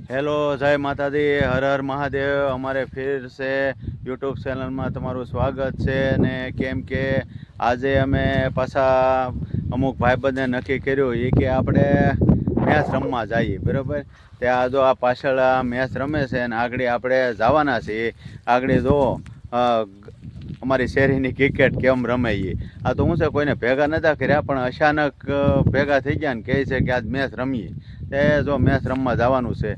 Hello जय माता दी हर हर महादेव अमारे फिर से यूट्यूब चैनल में तमारू स्वागत है ने केम के आजे अमे पाछा अमुक भाईबंधे नक्की कर्युं ए कि आपणे मैच रमवा जाईए बराबर। त्या जो आ पाछळ मैच रमे छे ने आगळ आपणे जवाना छीए। आगळ जो अमारी शેરીની ક્રિકેટ કેમ રમે એ આ તો હું છે કોઈને ભેગા નતા કર્યા પણ અચાનક ભેગા થઈ ગયા ને કહે છે કે આજ મેચ રમીએ તે જો મેચ રમવા જવાનું છે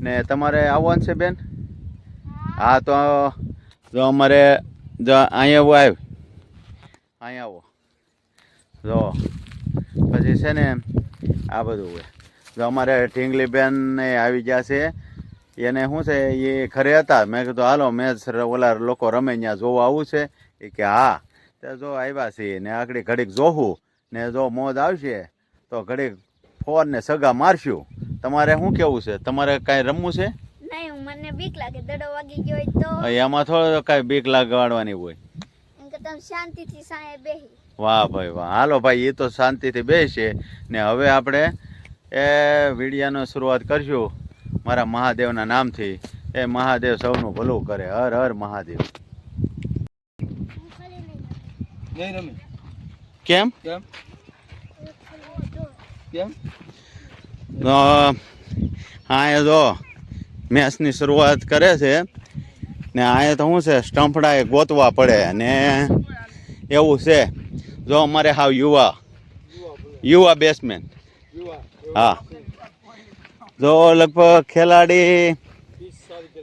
ને તમારે આવવાનું છે બેન? હા તો જો અમારે જો અહીંયા આવો જો પછી છે ને આ બધું હોય જો અમારે ઢીંગલી બેન ને આવી ગયા છે એને શું છે એ ખરે હતા મેં કીધું હાલો મેચ ઓલા લોકો રમે ત્યાં જોવા આવું છે એ કે હા તે જો આવ્યા છીએ ને આગળ ઘડીક જોવું ને જો મોજ આવશે તો ઘડીક ફોન ને સગા મારશું। તમારે શું કેવું છે? તમારે કાંઈ રમવું છે? નહીં મને બીક લાગે દડો વાગી ગયો તો એમાં થોડો કાંઈ બીક લાગવાડવાની હોય એમ કે તમે શાંતિથી સાંયે બેહી। વાહ ભાઈ વાહ, હાલો ભાઈ એ તો શાંતિથી બેસશે ને હવે આપણે એ વિડીયાનો શરૂઆત કરશું મારા મહાદેવના નામથી। એ મહાદેવ સૌનું ભલું કરે, હર હર મહાદેવ। કેમ કેમ કેમ હા જો મેચની શરૂઆત કરે છે ને આ તો શું છે સ્ટમ્પડા એ ગોતવા પડે ને એવું છે। જો અમારે હાવ યુવા બેટ્સમેન હા જો લગભગ ખેલાડી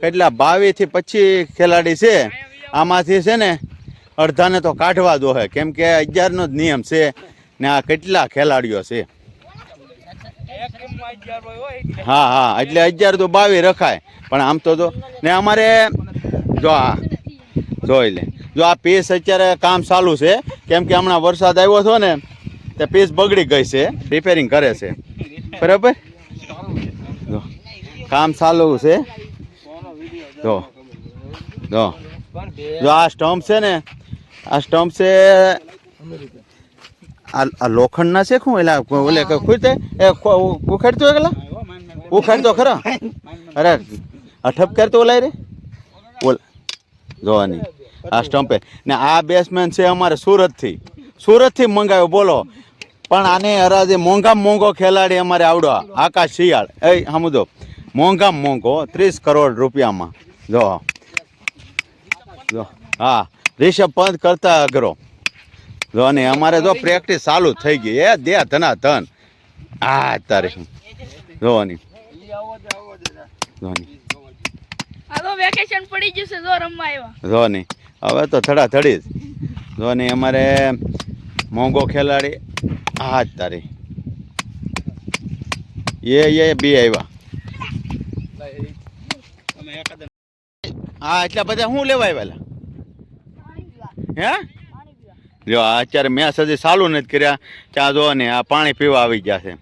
કેટલા 22 થી 25 ખેલાડી છે। આમાંથી છે ને અડધાને તો કાઢવા દો હે કેમ કે 11નો જ નિયમ છે ને આ કેટલા ખેલાડીઓ છે। હા હા એટલે 11 તો 22 રખાય પણ આમ તો ને અમારે જો આ જોઈ લે જો આ પીસ અત્યારે કામ ચાલુ છે કેમ કે હમણાં વરસાદ આવ્યો હતો ને તે પીસ બગડી ગઈ છે, રિપેરિંગ કરે છે બરાબર। કામ ચાલુ છે જો જો જો આ સ્ટમ્પ છે ને આ સ્ટમ્પ છે આ લોખંડના છે શું એલા ઓલે ખૂટે એ ઉખાડતો એકલા ઉખાડતો ખરા અરે અઠપ કરતો ઓલાય રે બોલ જોવાની આ સ્ટમ્પે ને આ બેટ્સમેન છે અમારે સુરતથી મંગાવ્યો બોલો પણ આને હરાજે મોંઘામાં મોંઘો ખેલાડી અમારે આવડો આકાશ શિયાળ એ સમજો મોંઘામાં મોંઘો 30 કરોડ રૂપિયામાં જો જો હા રિષભ પંત કરતા અઘરો જો ને અમારે જો પ્રેક્ટિસ ચાલુ થઈ ગઈ એ દે ધના ધન આ તારે જોવાની હવે વેકેશન પડી જશે જો રમવા આવ્યા જો ની હવે તો થડા થડી જો ને અમારે મોંઘો ખેલાડી હા તારી એ બી આવ્યા હા એટલા બધા શું લેવા આવ્યા હે જો અત્યારે મેચ હજી ચાલુ નથી કર્યા ત્યાં જો ને આ પાણી પીવા આવી ગયા છે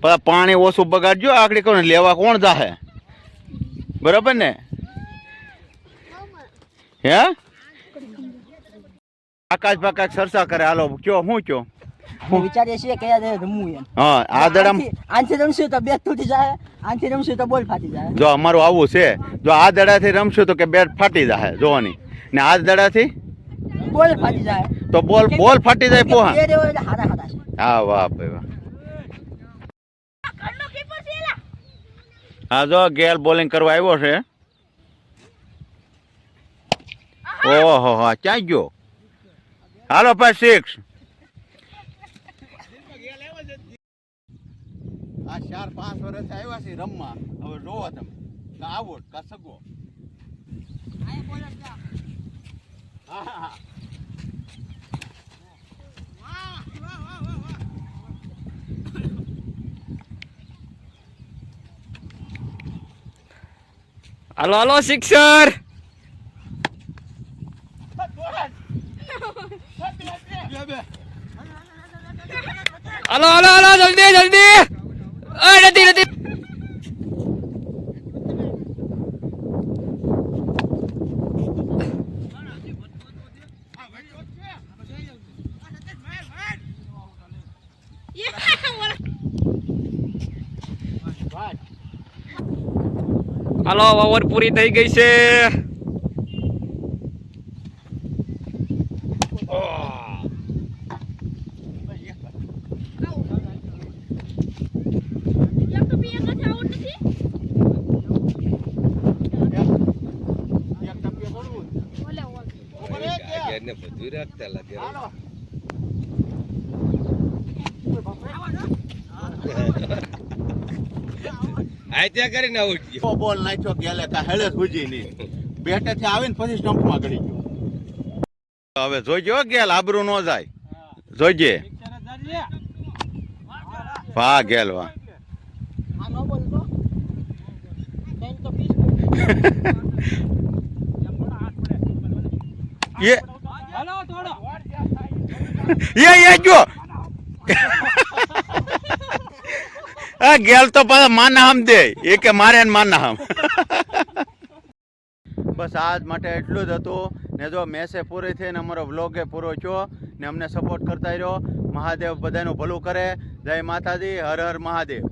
પણ પાણી ઓછું બગાડજો આકડી કોને લેવા કોણ જાહે બરાબર ને હે આકાશ બાકાશ સરસા કરે હાલો કયો હું કયો વિચારીએ છીએ કયા દે રમવું એમ હા આ દડામ આનથી રમશું તો બેટ તૂટી જાય આનથી રમશું તો બોલ ફાટી જાય જો અમારું આવું છે જો આ દડાથી રમશું તો કે બેટ ફાટી જાય જોવાની ને આ દડાથી બોલ ફાટી જાય તો બોલ ફાટી જાય પોહા હા વાહ ભાઈ વાહ હા જો ગેલ બોલિંગ કરવા આવ્યો છે ઓહો હા ક્યાં ગયો હાલો ભાઈ 6 આ 4-5 વર્ષ આવ્યા છે રમવા હવે જોવો તમે આવો કા સગો હા હાલો હાલો સિક્સર હાલો હાલો હાલો જલ્દી જલ્દી નથી નથી હાલો ઓવર પૂરી થઈ ગઈ છે. એક તો બી એક જ આઉટ નથી. ઓલે ઓલે. બોલ નાખ્યો ગેલે કા હેળે સુજી ની બેટેથી આવીને પછી સ્ટમ્પમાં ગળી ગયો. હવે જોઈજો ગેલ આબરૂ નો જાય. જોઈજે વાહ ગેલ વાહ. આ નો બોલતો કઈ તો પીસ એ જો આ ગેલ તો પાછા માના હમ દે એ કે મારે ને માના હમ. બસ આજ માટે એટલું જ હતું ને જો મેસે પૂરી થઈને અમારો વ્લોગ એ પૂરો થયો ને અમને સપોર્ટ કરતા રહ્યો. મહાદેવ બધાનું ભલું કરે. જય માતાજી, હર હર મહાદેવ.